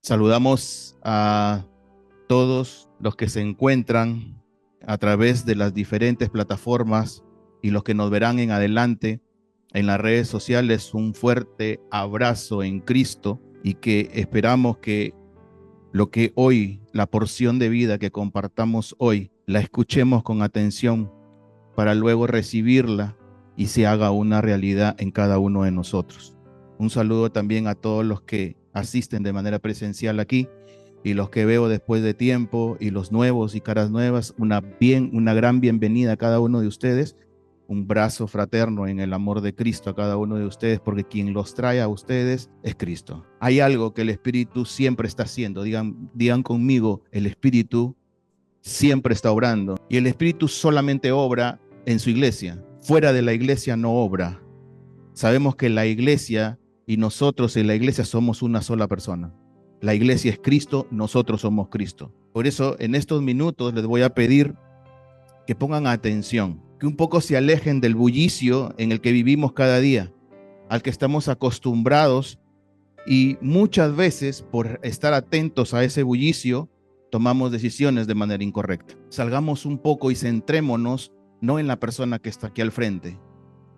Saludamos a todos los que se encuentran a través de las diferentes plataformas y los que nos verán en adelante en las redes sociales. Un fuerte abrazo en Cristo y que esperamos que lo que hoy, la porción de vida que compartamos hoy, la escuchemos con atención para luego recibirla y se haga una realidad en cada uno de nosotros. Un saludo también a todos los que asisten de manera presencial aquí y los que veo después de tiempo y los nuevos y caras nuevas. Una gran bienvenida a cada uno de ustedes. Un brazo fraterno en el amor de Cristo a cada uno de ustedes, porque quien los trae a ustedes es Cristo. Hay algo que el Espíritu siempre está haciendo. Digan conmigo, el Espíritu siempre está obrando. Y el Espíritu solamente obra en su iglesia. Fuera de la iglesia no obra. Sabemos que la iglesia y nosotros en la iglesia somos una sola persona. La iglesia es Cristo, nosotros somos Cristo. Por eso en estos minutos les voy a pedir que pongan atención, que un poco se alejen del bullicio en el que vivimos cada día, al que estamos acostumbrados, y muchas veces por estar atentos a ese bullicio tomamos decisiones de manera incorrecta. Salgamos un poco y centrémonos no en la persona que está aquí al frente,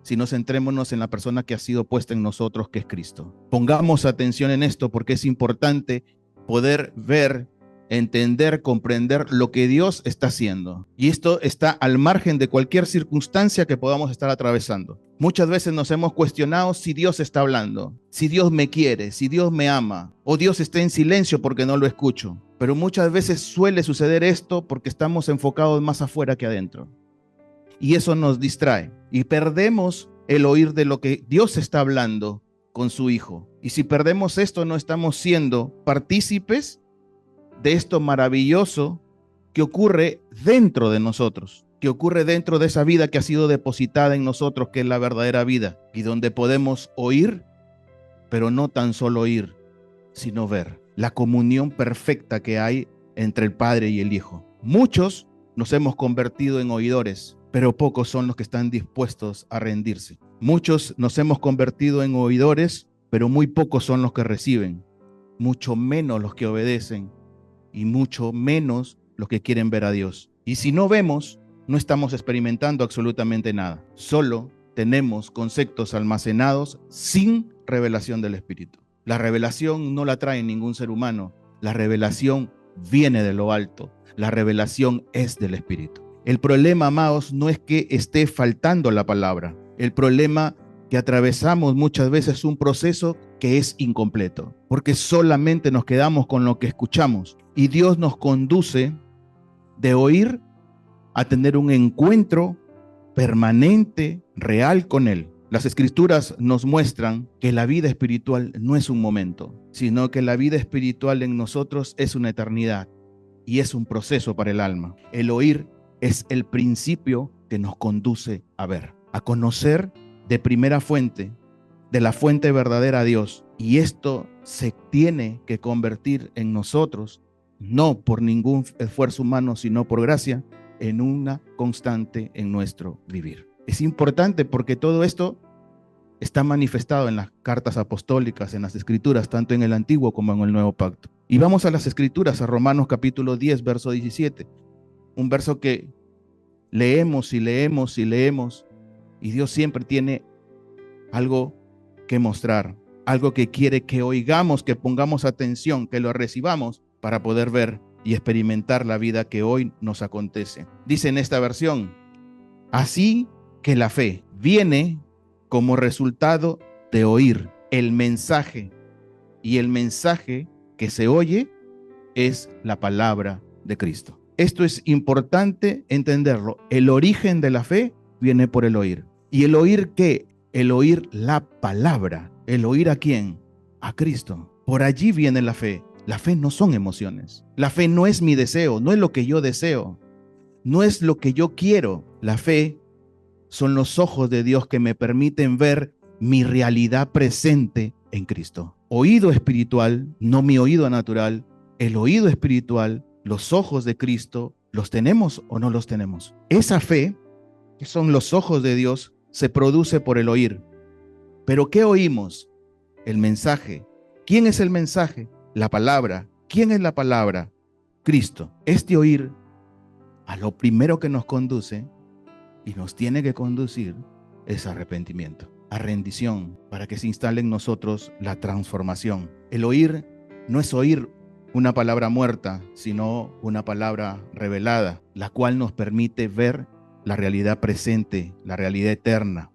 sino centrémonos en la persona que ha sido puesta en nosotros, que es Cristo. Pongamos atención en esto porque es importante poder ver, entender, comprender lo que Dios está haciendo. Y esto está al margen de cualquier circunstancia que podamos estar atravesando. Muchas veces nos hemos cuestionado si Dios está hablando, si Dios me quiere, si Dios me ama, o Dios está en silencio porque no lo escucho. Pero muchas veces suele suceder esto porque estamos enfocados más afuera que adentro. Y eso nos distrae y perdemos el oír de lo que Dios está hablando con su Hijo. Y si perdemos esto, no estamos siendo partícipes de esto maravilloso que ocurre dentro de nosotros, que ocurre dentro de esa vida que ha sido depositada en nosotros, que es la verdadera vida, y donde podemos oír, pero no tan solo oír, sino ver la comunión perfecta que hay entre el Padre y el Hijo. Muchos nos hemos convertido en oidores, pero pocos son los que están dispuestos a rendirse. Muchos nos hemos convertido en oidores, pero muy pocos son los que reciben, mucho menos los que obedecen y mucho menos los que quieren ver a Dios. Y si no vemos, no estamos experimentando absolutamente nada. Solo tenemos conceptos almacenados sin revelación del Espíritu. La revelación no la trae ningún ser humano. La revelación viene de lo alto. La revelación es del Espíritu. El problema, amados, no es que esté faltando la palabra. El problema que atravesamos muchas veces es un proceso que es incompleto, porque solamente nos quedamos con lo que escuchamos. Y Dios nos conduce de oír a tener un encuentro permanente, real con Él. Las Escrituras nos muestran que la vida espiritual no es un momento, sino que la vida espiritual en nosotros es una eternidad y es un proceso para el alma. El oír es el principio que nos conduce a ver, a conocer de primera fuente, de la fuente verdadera a Dios. Y esto se tiene que convertir en nosotros, no por ningún esfuerzo humano, sino por gracia, en una constante en nuestro vivir. Es importante porque todo esto está manifestado en las cartas apostólicas, en las Escrituras, tanto en el Antiguo como en el Nuevo Pacto. Y vamos a las Escrituras, a Romanos capítulo 10, verso 17. Un verso que leemos y leemos y leemos, y Dios siempre tiene algo que mostrar, algo que quiere que oigamos, que pongamos atención, que lo recibamos para poder ver y experimentar la vida que hoy nos acontece. Dice en esta versión: así que la fe viene como resultado de oír el mensaje, y el mensaje que se oye es la palabra de Cristo. Esto es importante entenderlo. El origen de la fe viene por el oír. ¿Y el oír qué? El oír la palabra. ¿El oír a quién? A Cristo. Por allí viene la fe. La fe no son emociones. La fe no es mi deseo, no es lo que yo deseo, no es lo que yo quiero. La fe son los ojos de Dios que me permiten ver mi realidad presente en Cristo. Oído espiritual, no mi oído natural. El oído espiritual, los ojos de Cristo, ¿los tenemos o no los tenemos? Esa fe, que son los ojos de Dios, se produce por el oír. ¿Pero qué oímos? El mensaje. ¿Quién es el mensaje? la palabra. ¿Quién es la palabra? Cristo. Este oír a lo primero que nos conduce y nos tiene que conducir es arrepentimiento, a rendición, para que se instale en nosotros la transformación. El oír no es oír una palabra muerta, sino una palabra revelada, la cual nos permite ver la realidad presente, la realidad eterna.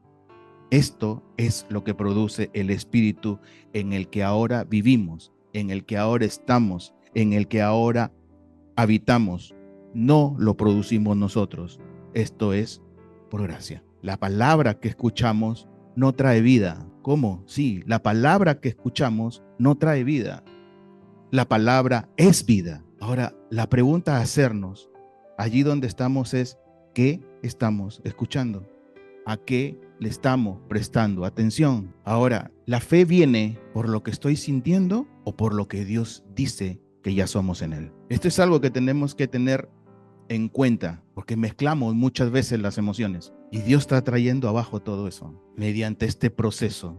Esto es lo que produce el espíritu en el que ahora vivimos, en el que ahora estamos, en el que ahora habitamos. No lo producimos nosotros. Esto es por gracia. La palabra que escuchamos no trae vida. ¿Cómo? Sí, la palabra que escuchamos no trae vida. La palabra es vida. Ahora, la pregunta a hacernos allí donde estamos es, ¿qué estamos escuchando? ¿A qué le estamos prestando atención? Ahora, ¿la fe viene por lo que estoy sintiendo o por lo que Dios dice que ya somos en Él? Esto es algo que tenemos que tener en cuenta, porque mezclamos muchas veces las emociones y Dios está trayendo abajo todo eso mediante este proceso,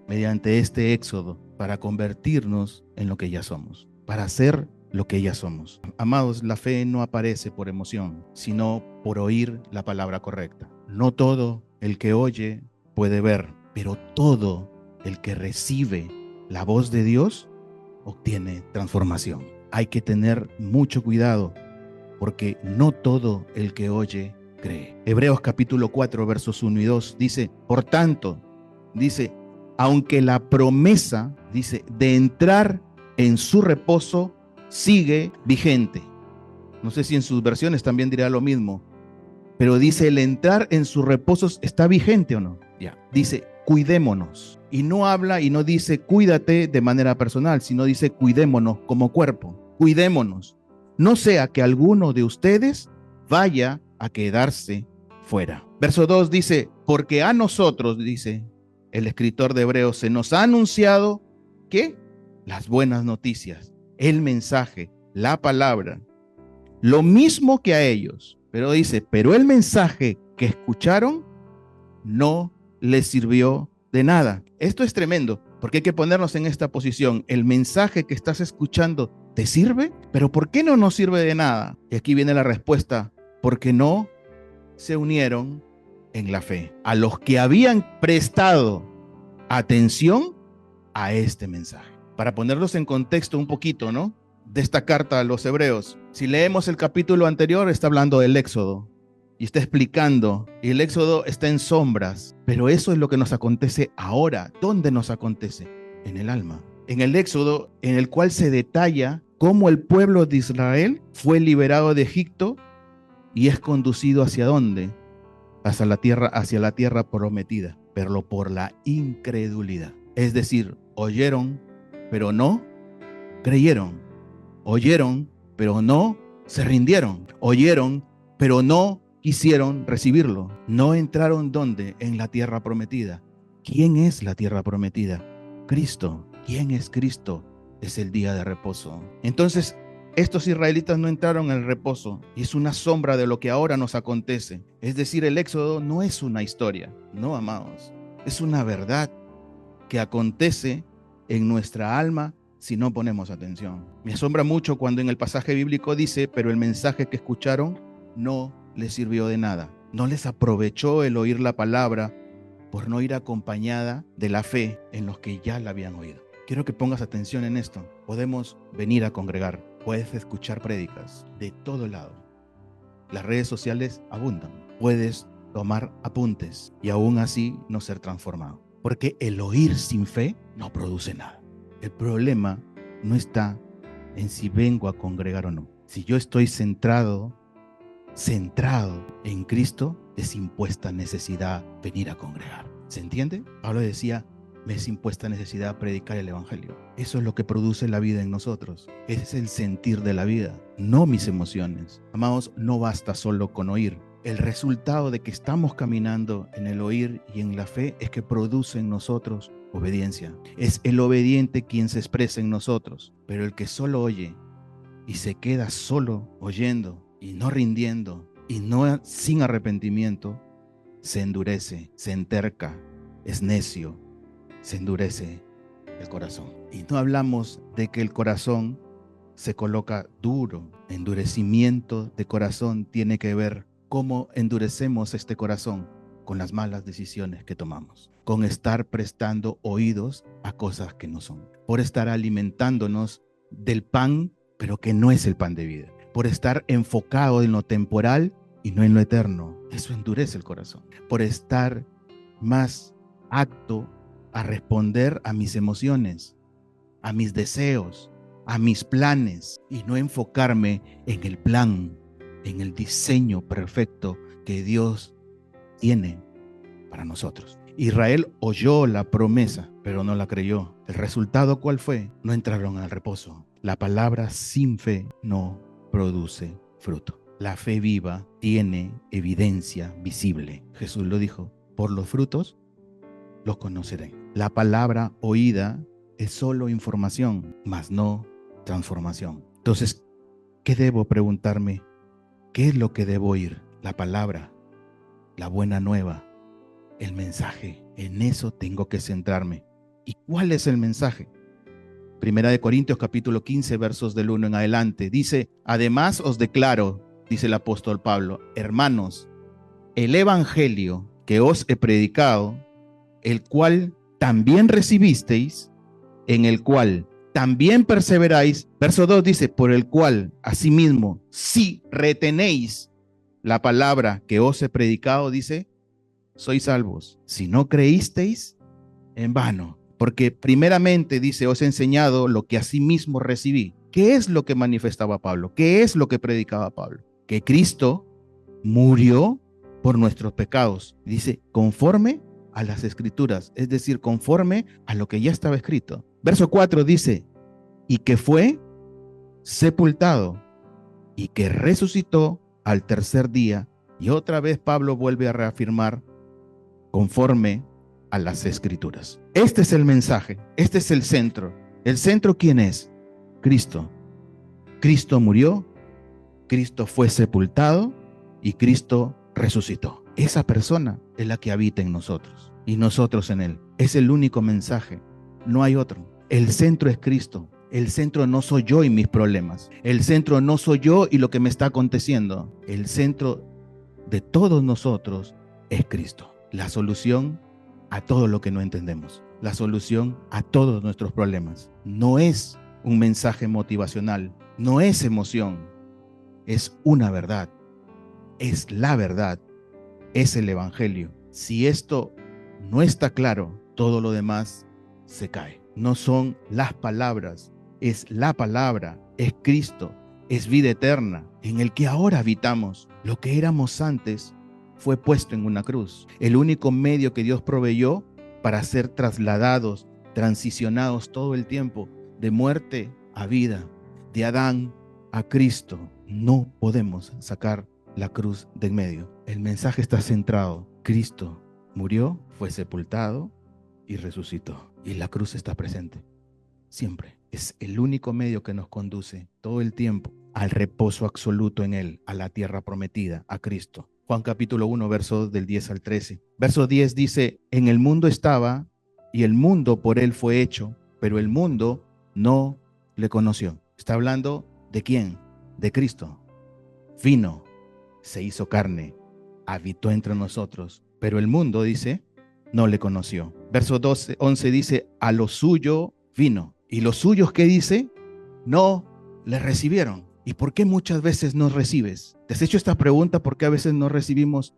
mediante este éxodo, para convertirnos en lo que ya somos, para ser lo que ya somos. Amados, la fe no aparece por emoción, sino por oír la palabra correcta. No todo el que oye puede ver, pero todo el que recibe la voz de Dios obtiene transformación. Hay que tener mucho cuidado, porque no todo el que oye cree. Hebreos capítulo 4, versos 1 y 2 dice, por tanto, dice, aunque la promesa, dice, de entrar en su reposo sigue vigente. No sé si en sus versiones también dirá lo mismo, pero dice, el entrar en sus reposos está vigente o no. Ya. Dice, cuidémonos. Y no habla y no dice, cuídate de manera personal, sino dice, cuidémonos como cuerpo. Cuidémonos. No sea que alguno de ustedes vaya a quedarse fuera. Verso 2 dice, porque a nosotros, dice el escritor de Hebreos, se nos ha anunciado, ¿qué? Las buenas noticias, el mensaje, la palabra, lo mismo que a ellos. Pero dice, pero el mensaje que escucharon no les sirvió de nada. Esto es tremendo, porque hay que ponernos en esta posición. El mensaje que estás escuchando ¿te sirve? Pero ¿por qué no nos sirve de nada? Y aquí viene la respuesta, porque no se unieron en la fe. A los que habían prestado atención a este mensaje. Para ponerlos en contexto un poquito, ¿no? De esta carta a los hebreos. Si leemos el capítulo anterior, está hablando del Éxodo y está explicando, y el Éxodo está en sombras, pero eso es lo que nos acontece ahora. ¿Dónde nos acontece? En el alma. En el Éxodo, en el cual se detalla cómo el pueblo de Israel fue liberado de Egipto y es conducido ¿hacia dónde? Hacia la tierra prometida, pero por la incredulidad. Es decir, oyeron, pero no creyeron. Oyeron, pero no se rindieron. Oyeron, pero no quisieron recibirlo. No entraron ¿dónde? En la tierra prometida. ¿Quién es la tierra prometida? Cristo. ¿Quién es Cristo? Es el día de reposo. Entonces, estos israelitas no entraron en el reposo y es una sombra de lo que ahora nos acontece. Es decir, el Éxodo no es una historia, no, amados. Es una verdad que acontece en nuestra alma si no ponemos atención. Me asombra mucho cuando en el pasaje bíblico dice, pero el mensaje que escucharon no les sirvió de nada. No les aprovechó el oír la palabra por no ir acompañada de la fe en los que ya la habían oído. Quiero que pongas atención en esto. Podemos venir a congregar, puedes escuchar prédicas de todo lado. Las redes sociales abundan. Puedes tomar apuntes y aún así no ser transformado. Porque el oír sin fe no produce nada. El problema no está en si vengo a congregar o no. Si yo estoy centrado en Cristo, es impuesta necesidad venir a congregar. ¿Se entiende? Pablo decía, me es impuesta necesidad predicar el evangelio. Eso es lo que produce la vida en nosotros. Es el sentir de la vida, no mis emociones. Amados, no basta solo con oír. El resultado de que estamos caminando en el oír y en la fe es que produce en nosotros obediencia. Es el obediente quien se expresa en nosotros, pero el que solo oye y se queda solo oyendo y no rindiendo y no sin arrepentimiento, se endurece, se enterca, es necio, se endurece el corazón. Y no hablamos de que el corazón se coloca duro. Endurecimiento de corazón tiene que ver cómo endurecemos este corazón con las malas decisiones que tomamos, con estar prestando oídos a cosas que no son, por estar alimentándonos del pan, pero que no es el pan de vida, por estar enfocado en lo temporal y no en lo eterno. Eso endurece el corazón. Por estar más apto a responder a mis emociones, a mis deseos, a mis planes, y no enfocarme en el plan, en el diseño perfecto que Dios tiene para nosotros. Israel oyó la promesa, pero no la creyó. ¿El resultado cuál fue? No entraron al reposo. La palabra sin fe no produce fruto. La fe viva tiene evidencia visible. Jesús lo dijo: por los frutos los conoceré. La palabra oída es solo información, mas no transformación. Entonces, ¿qué debo preguntarme? ¿Qué es lo que debo oír? La palabra, la buena nueva, el mensaje. En eso tengo que centrarme. ¿Y cuál es el mensaje? Primera de Corintios capítulo 15, versos del 1 en adelante. Dice: además os declaro, dice el apóstol Pablo, hermanos, el evangelio que os he predicado, el cual también recibisteis, en el cual también perseveráis. Verso 2 dice: por el cual asimismo, si retenéis la palabra que os he predicado, dice, sois salvos. Si no creísteis, en vano. Porque primeramente dice: os he enseñado lo que asimismo recibí. ¿Qué es lo que manifestaba Pablo? ¿Qué es lo que predicaba Pablo? Que Cristo murió por nuestros pecados. Dice, conforme a las escrituras, es decir, conforme a lo que ya estaba escrito. Verso 4 dice: y que fue sepultado y que resucitó al tercer día. Y otra vez Pablo vuelve a reafirmar: conforme a las escrituras. Este es el mensaje, este es el centro. ¿El centro quién es? Cristo. Cristo murió, Cristo fue sepultado y Cristo resucitó. Esa persona es la que habita en nosotros y nosotros en Él. Es el único mensaje, no hay otro. El centro es Cristo. El centro no soy yo y mis problemas. El centro no soy yo y lo que me está aconteciendo. El centro de todos nosotros es Cristo. La solución a todo lo que no entendemos. La solución a todos nuestros problemas. No es un mensaje motivacional, no es emoción, es una verdad, es la verdad, es el evangelio. Si esto no está claro, todo lo demás se cae. No son las palabras, es la palabra, es Cristo, es vida eterna, en el que ahora habitamos. Lo que éramos antes fue puesto en una cruz. El único medio que Dios proveyó para ser trasladados, transicionados todo el tiempo de muerte a vida, de Adán a Cristo. No podemos sacar la cruz de en medio. El mensaje está centrado. Cristo murió, fue sepultado y resucitó. Y la cruz está presente siempre. Es el único medio que nos conduce todo el tiempo al reposo absoluto en Él, a la tierra prometida, a Cristo. Juan capítulo 1, versos del 10 al 13. Verso 10 dice: en el mundo estaba, y el mundo por Él fue hecho, pero el mundo no le conoció. Está hablando ¿de quién? De Cristo. Vino, se hizo carne, habitó entre nosotros, pero el mundo, dice, no le conoció. Verso 11 dice: a lo suyo vino, y los suyos, ¿qué dice? No le recibieron. ¿Y por qué muchas veces no recibes? ¿Te has hecho esta pregunta? ¿Por qué a veces no recibimos?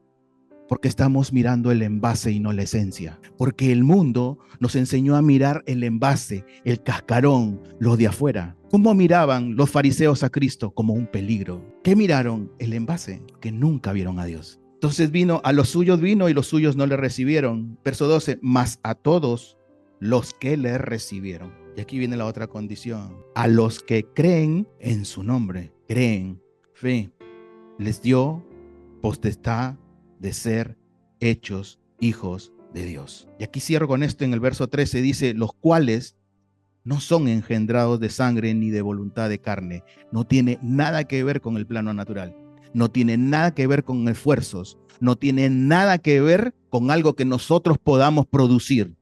Porque estamos mirando el envase y no la esencia. Porque el mundo nos enseñó a mirar el envase, el cascarón, lo de afuera. ¿Cómo miraban los fariseos a Cristo? Como un peligro. ¿Qué miraron? El envase, que nunca vieron a Dios. Entonces vino, a los suyos vino y los suyos no le recibieron. Verso 12, mas a todos los que le recibieron. Y aquí viene la otra condición. A los que creen en su nombre, creen, fe, les dio potestad de ser hechos hijos de Dios. Y aquí cierro con esto en el verso 13, dice: los cuales no son engendrados de sangre ni de voluntad de carne. No tiene nada que ver con el plano natural. No tiene nada que ver con esfuerzos. No tiene nada que ver con algo que nosotros podamos producir,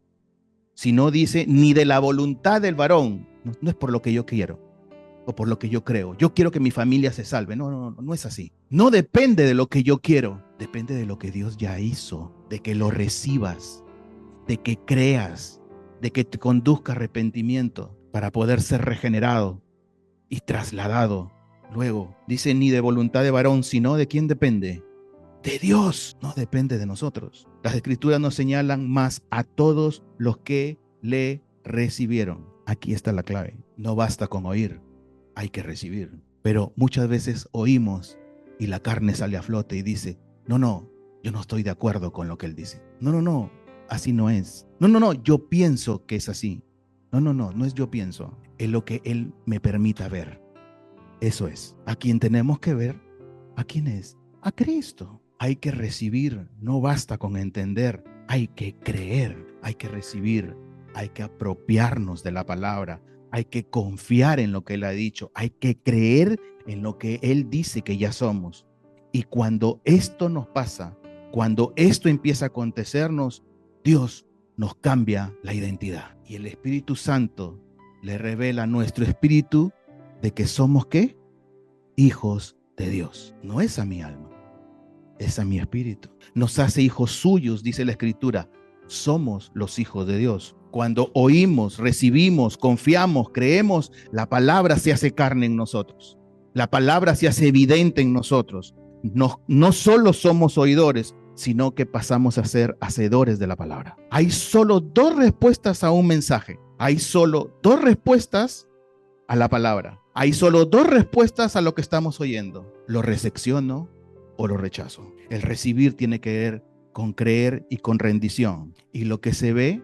sino dice, ni de la voluntad del varón. No, no es por lo que yo quiero o por lo que yo creo. Yo quiero que mi familia se salve. No, no, no, no es así. No depende de lo que yo quiero. Depende de lo que Dios ya hizo, de que lo recibas, de que creas, de que te conduzca a arrepentimiento para poder ser regenerado y trasladado. Luego, dice, ni de voluntad de varón, sino de quién depende. De Dios, no depende de nosotros. Las escrituras nos señalan más a todos los que le recibieron. Aquí está la clave. No basta con oír, hay que recibir. Pero muchas veces oímos y la carne sale a flote y dice, no, no, yo no estoy de acuerdo con lo que él dice. No, no, no, así no es. No, no, no, yo pienso que es así. No, no, no, no es yo pienso. Es lo que él me permita ver. Eso es. A quien tenemos que ver, ¿a quién es? A Cristo. Hay que recibir, no basta con entender, hay que creer, hay que recibir, hay que apropiarnos de la palabra, hay que confiar en lo que Él ha dicho, hay que creer en lo que Él dice que ya somos. Y cuando esto nos pasa, cuando esto empieza a acontecernos, Dios nos cambia la identidad. Y el Espíritu Santo le revela a nuestro espíritu de que somos ¿qué? Hijos de Dios. No es a mi alma, es a mi espíritu. Nos hace hijos suyos, dice la Escritura. Somos los hijos de Dios. Cuando oímos, recibimos, confiamos, creemos, la palabra se hace carne en nosotros. La palabra se hace evidente en nosotros. No solo somos oidores, sino que pasamos a ser hacedores de la palabra. Hay solo dos respuestas a un mensaje. Hay solo dos respuestas a la palabra. Hay solo dos respuestas a lo que estamos oyendo. Lo recepciono o lo rechazo. El recibir tiene que ver con creer y con rendición. Y lo que se ve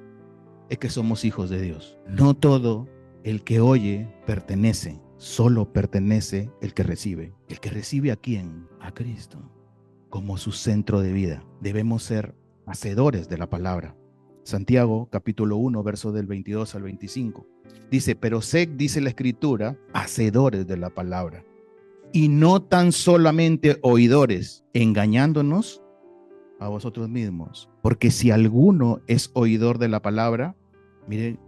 es que somos hijos de Dios. No todo el que oye pertenece, solo pertenece el que recibe. ¿El que recibe a quién? A Cristo, como su centro de vida. Debemos ser hacedores de la palabra. Santiago, capítulo 1, verso del 22 al 25. Dice, pero sed, dice la Escritura, hacedores de la palabra. Y no tan solamente oidores, engañándonos a vosotros mismos. Porque si alguno es oidor de la palabra, miren,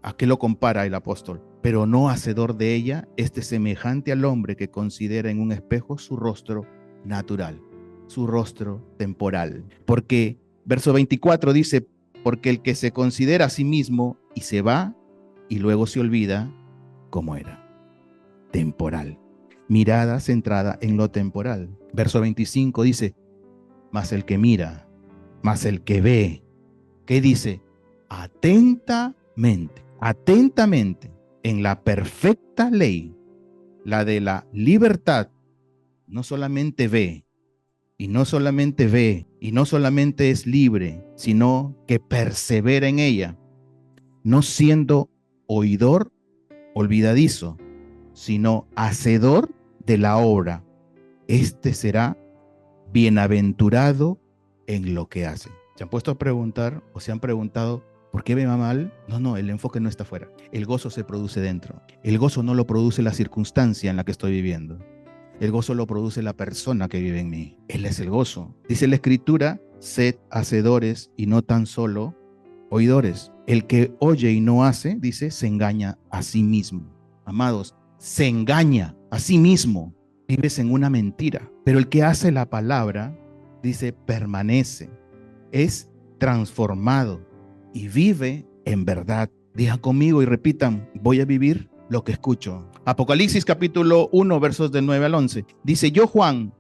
¿a qué lo compara el apóstol? Pero no hacedor de ella, este semejante al hombre que considera en un espejo su rostro natural, su rostro temporal. Porque, verso 24 dice, porque el que se considera a sí mismo y se va y luego se olvida cómo era. Temporal. Mirada centrada en lo temporal. Verso 25 dice, mas el que mira, mas el que ve, ¿qué dice? Atentamente, atentamente, en la perfecta ley, la de la libertad, no solamente ve, y no solamente ve, y no solamente es libre, sino que persevera en ella, no siendo oidor olvidadizo, sino hacedor de la obra. Este será bienaventurado en lo que hace. ¿Se han puesto a preguntar o se han preguntado por qué me va mal? No, no, el enfoque no está afuera. El gozo se produce dentro. El gozo no lo produce la circunstancia en la que estoy viviendo. El gozo lo produce la persona que vive en mí. Él es el gozo. Dice la Escritura, sed hacedores y no tan solo oidores. El que oye y no hace, dice, se engaña a sí mismo. Amados, se engaña a sí mismo. Vives en una mentira. Pero el que hace la palabra, dice, permanece, es transformado y vive en verdad. Digan conmigo y repitan, voy a vivir lo que escucho. Apocalipsis capítulo 1, versos del 9 al 11. Dice, yo Juan,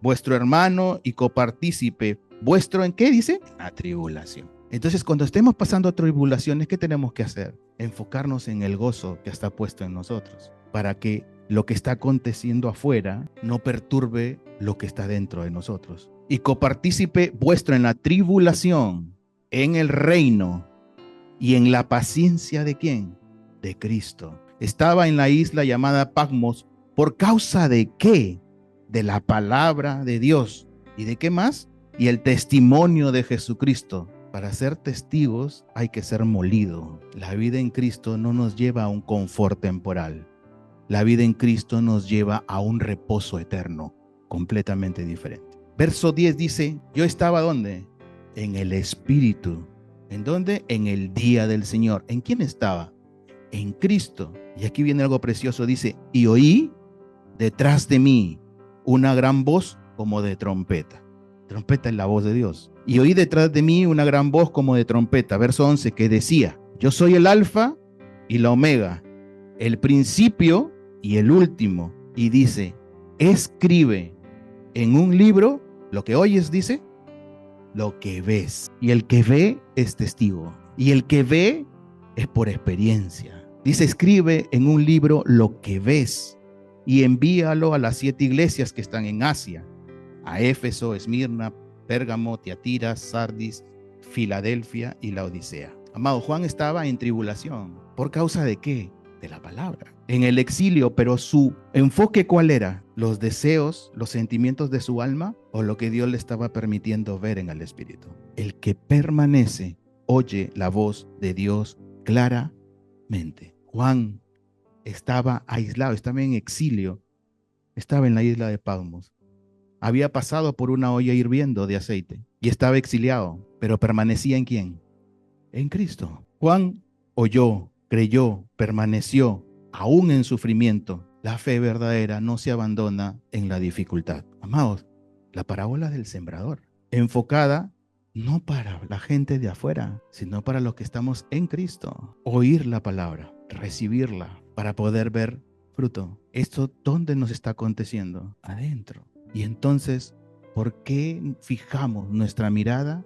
vuestro hermano y copartícipe, vuestro ¿en qué dice? A tribulación. Entonces, cuando estemos pasando tribulaciones, ¿qué tenemos que hacer? Enfocarnos en el gozo que está puesto en nosotros, para que lo que está aconteciendo afuera no perturbe lo que está dentro de nosotros. Y copartícipe vuestro en la tribulación, en el reino y en la paciencia ¿de quién? De Cristo. Estaba en la isla llamada Patmos, ¿por causa de qué? De la palabra de Dios. ¿Y de qué más? Y el testimonio de Jesucristo. Para ser testigos hay que ser molido. La vida en Cristo no nos lleva a un confort temporal. La vida en Cristo nos lleva a un reposo eterno, completamente diferente. Verso 10 dice, yo estaba ¿dónde? En el Espíritu ¿En dónde? En el día del Señor. ¿En quién estaba? En Cristo. Y aquí viene algo precioso, dice, y oí detrás de mí una gran voz como de trompeta. Trompeta es la voz de Dios. Y oí detrás de mí una gran voz como de trompeta, verso 11, que decía, yo soy el alfa y la omega, el principio y el último. Y dice, escribe en un libro lo que oyes, dice, lo que ves. Y el que ve es testigo. Y el que ve es por experiencia. Dice, escribe en un libro lo que ves y envíalo a las 7 iglesias que están en Asia, a Éfeso, Esmirna, Pérgamo, Tiatira, Sardis, Filadelfia y Laodicea. Amado, Juan estaba en tribulación. ¿Por causa de qué? De la palabra. En el exilio, pero su enfoque, ¿cuál era? ¿Los deseos, los sentimientos de su alma o lo que Dios le estaba permitiendo ver en el Espíritu? El que permanece oye la voz de Dios claramente. Juan estaba aislado, estaba en exilio, estaba en la isla de Patmos. Había pasado por una olla hirviendo de aceite y estaba exiliado, pero permanecía ¿en quién? En Cristo. Juan oyó, creyó, permaneció, aún en sufrimiento. La fe verdadera no se abandona en la dificultad. Amados, la parábola del sembrador, enfocada no para la gente de afuera, sino para los que estamos en Cristo. Oír la palabra, recibirla, para poder ver fruto. ¿Esto dónde nos está aconteciendo? Adentro. Y entonces, ¿por qué fijamos nuestra mirada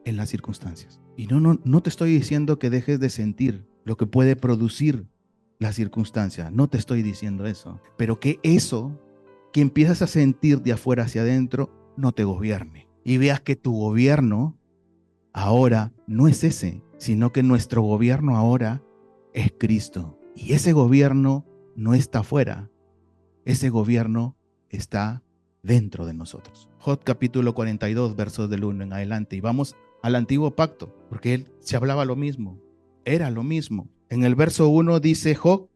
en las circunstancias? Y no te estoy diciendo que dejes de sentir lo que puede producir la circunstancia. No te estoy diciendo eso. Pero que eso que empiezas a sentir de afuera hacia adentro no te gobierne. Y veas que tu gobierno ahora no es ese, sino que nuestro gobierno ahora es Cristo. Y ese gobierno no está afuera. Ese gobierno está dentro de nosotros. Job capítulo 42, versos del 1 en adelante. Y vamos al antiguo pacto, porque él se hablaba lo mismo, era lo mismo. En el verso 1 dice Job,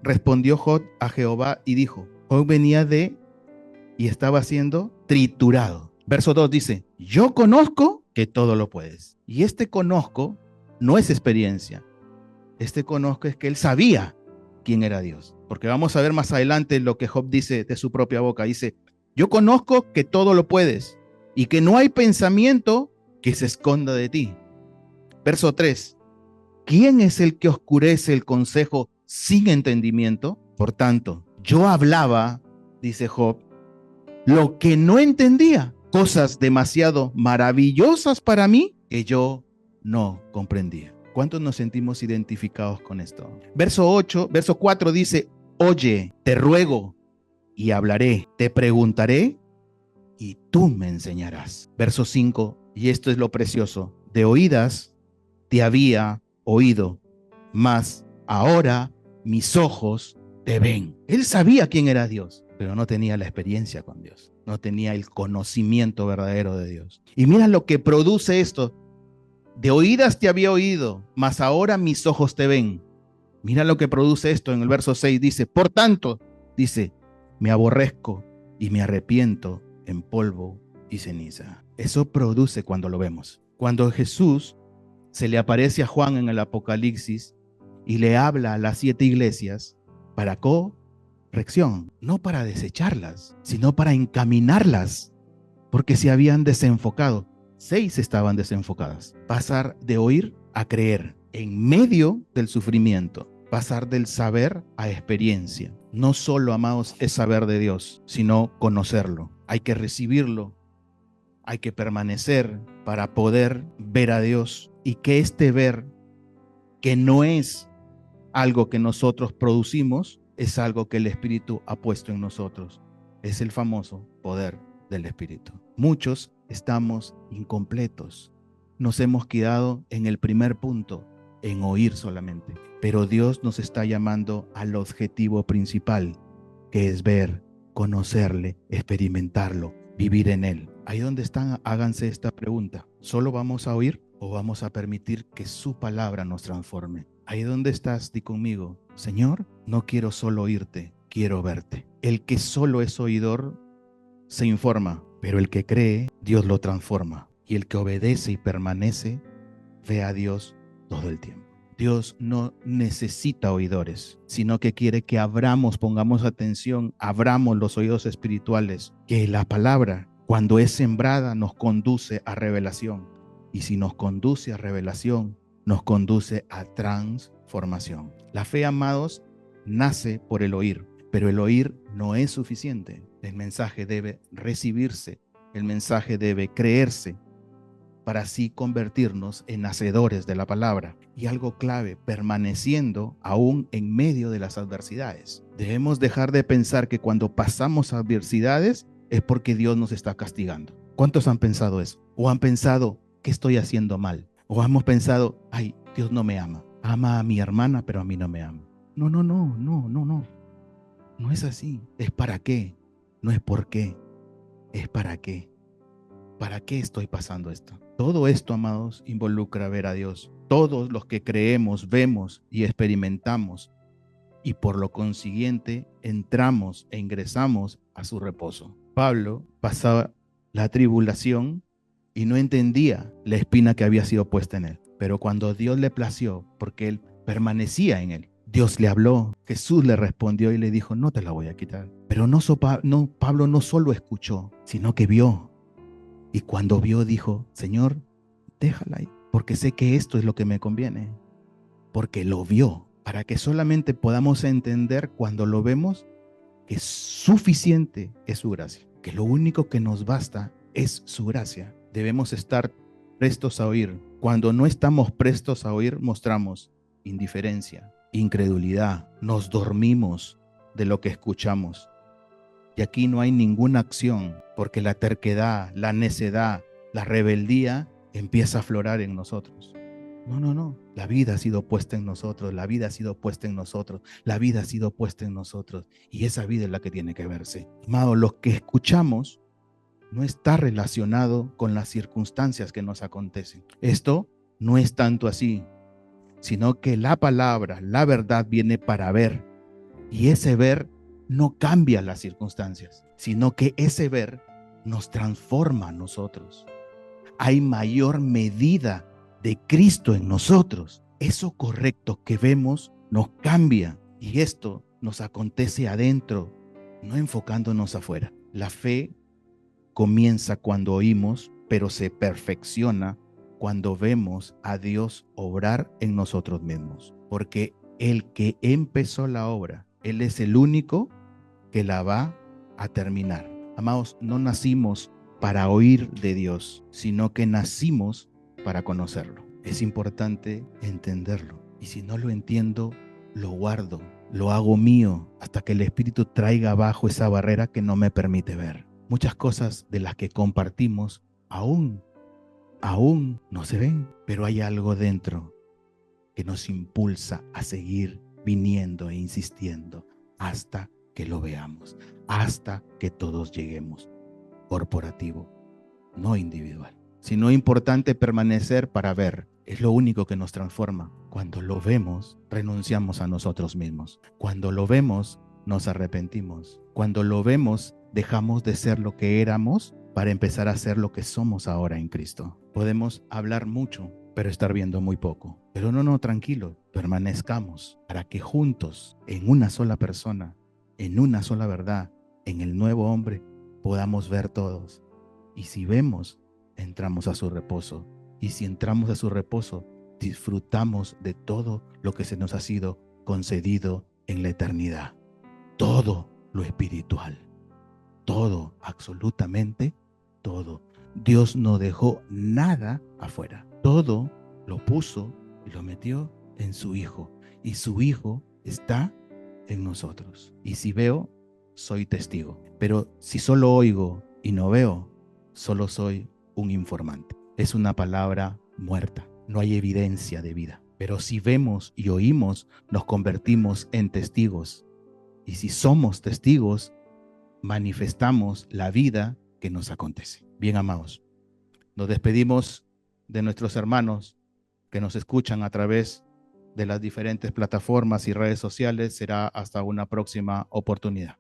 respondió Job a Jehová y dijo, Job venía y estaba siendo triturado. Verso 2 dice, yo conozco que todo lo puedes. Y este conozco no es experiencia. Este conozco es que él sabía quién era Dios. Porque vamos a ver más adelante lo que Job dice de su propia boca. Dice, yo conozco que todo lo puedes y que no hay pensamiento que se esconda de ti. Verso 3. ¿Quién es el que oscurece el consejo sin entendimiento? Por tanto, yo hablaba, dice Job, lo que no entendía, cosas demasiado maravillosas para mí que yo no comprendía. ¿Cuántos nos sentimos identificados con esto? Verso 4 dice, oye, te ruego y hablaré, te preguntaré y tú me enseñarás. Verso 5, y esto es lo precioso, de oídas te había oído, mas ahora mis ojos te ven. Él sabía quién era Dios, pero no tenía la experiencia con Dios, no tenía el conocimiento verdadero de Dios. Y mira lo que produce esto, de oídas te había oído, mas ahora mis ojos te ven. Mira lo que produce esto en el verso 6, dice, por tanto, dice, me aborrezco y me arrepiento en polvo y ceniza. Eso produce cuando lo vemos. Cuando Jesús se le aparece a Juan en el Apocalipsis y le habla a las 7 iglesias para corrección, no para desecharlas, sino para encaminarlas, porque se habían desenfocado. 6 estaban desenfocadas. Pasar de oír a creer en medio del sufrimiento. Pasar del saber a experiencia. No solo, amados, es saber de Dios, sino conocerlo. Hay que recibirlo. Hay que permanecer para poder ver a Dios. Y que este ver, que no es algo que nosotros producimos, es algo que el Espíritu ha puesto en nosotros. Es el famoso poder del Espíritu. Muchos estamos incompletos. Nos hemos quedado en el primer punto, en oír solamente. Pero Dios nos está llamando al objetivo principal, que es ver, conocerle, experimentarlo, vivir en Él. Ahí donde están, háganse esta pregunta. ¿Solo vamos a oír o vamos a permitir que su palabra nos transforme? Ahí donde estás, di conmigo, Señor, no quiero solo oírte, quiero verte. El que solo es oidor se informa, pero el que cree, Dios lo transforma. Y el que obedece y permanece, ve a Dios todo el tiempo. Dios no necesita oidores, sino que quiere que abramos, pongamos atención, abramos los oídos espirituales, que la palabra, cuando es sembrada, nos conduce a revelación. Y si nos conduce a revelación, nos conduce a transformación. La fe, amados, nace por el oír, pero el oír no es suficiente. El mensaje debe recibirse, el mensaje debe creerse, para así convertirnos en hacedores de la palabra. Y algo clave, permaneciendo aún en medio de las adversidades. Debemos dejar de pensar que cuando pasamos adversidades es porque Dios nos está castigando. ¿Cuántos han pensado eso? ¿O han pensado, qué estoy haciendo mal? ¿O hemos pensado, ay, Dios no me ama? Ama a mi hermana, pero a mí no me ama. No, no, no, no, no, no. No es así. Es para qué. No es por qué. Es para qué. ¿Para qué estoy pasando esto? Todo esto, amados, involucra ver a Dios. Todos los que creemos, vemos y experimentamos, y por lo consiguiente entramos e ingresamos a su reposo. Pablo pasaba la tribulación y no entendía la espina que había sido puesta en él. Pero cuando Dios le plació, porque él permanecía en él, Dios le habló, Jesús le respondió y le dijo, no te la voy a quitar. Pero Pablo no solo escuchó, sino que vio. Y cuando vio, dijo, Señor, déjala ahí, porque sé que esto es lo que me conviene. Porque lo vio, para que solamente podamos entender cuando lo vemos que suficiente es su gracia, que lo único que nos basta es su gracia. Debemos estar prestos a oír. Cuando no estamos prestos a oír, mostramos indiferencia, incredulidad, nos dormimos de lo que escuchamos. Y aquí no hay ninguna acción, porque la terquedad, la necedad, la rebeldía empieza a aflorar en nosotros. No, no, no. La vida ha sido puesta en nosotros, la vida ha sido puesta en nosotros, la vida ha sido puesta en nosotros. Y esa vida es la que tiene que verse. Amado, lo que escuchamos no está relacionado con las circunstancias que nos acontecen. Esto no es tanto así, sino que la palabra, la verdad viene para ver. Y ese ver no cambia las circunstancias, sino que ese ver nos transforma a nosotros. Hay mayor medida de Cristo en nosotros. Eso correcto que vemos nos cambia y esto nos acontece adentro, no enfocándonos afuera. La fe comienza cuando oímos, pero se perfecciona cuando vemos a Dios obrar en nosotros mismos. Porque el que empezó la obra, Él es el único que la va a terminar. Amados, no nacimos para oír de Dios, sino que nacimos para conocerlo. Es importante entenderlo. Y si no lo entiendo, lo guardo, lo hago mío, hasta que el Espíritu traiga abajo esa barrera que no me permite ver. Muchas cosas de las que compartimos aún no se ven, pero hay algo dentro que nos impulsa a seguir viniendo e insistiendo hasta que lo veamos, hasta que todos lleguemos. Corporativo, no individual. Sino importante permanecer para ver. Es lo único que nos transforma. Cuando lo vemos, renunciamos a nosotros mismos. Cuando lo vemos, nos arrepentimos. Cuando lo vemos, dejamos de ser lo que éramos para empezar a ser lo que somos ahora en Cristo. Podemos hablar mucho, pero estar viendo muy poco. Pero no, tranquilo, permanezcamos para que juntos, en una sola persona, en una sola verdad, en el nuevo hombre, podamos ver todos. Y si vemos, entramos a su reposo. Y si entramos a su reposo, disfrutamos de todo lo que se nos ha sido concedido en la eternidad. Todo lo espiritual. Todo, absolutamente todo. Dios no dejó nada afuera. Todo lo puso y lo metió en su Hijo. Y su Hijo está en nosotros. Y si veo, soy testigo. Pero si solo oigo y no veo, solo soy un informante. Es una palabra muerta. No hay evidencia de vida. Pero si vemos y oímos, nos convertimos en testigos. Y si somos testigos, manifestamos la vida que nos acontece. Bien, amados, nos despedimos de nuestros hermanos que nos escuchan a través de las diferentes plataformas y redes sociales. Será hasta una próxima oportunidad.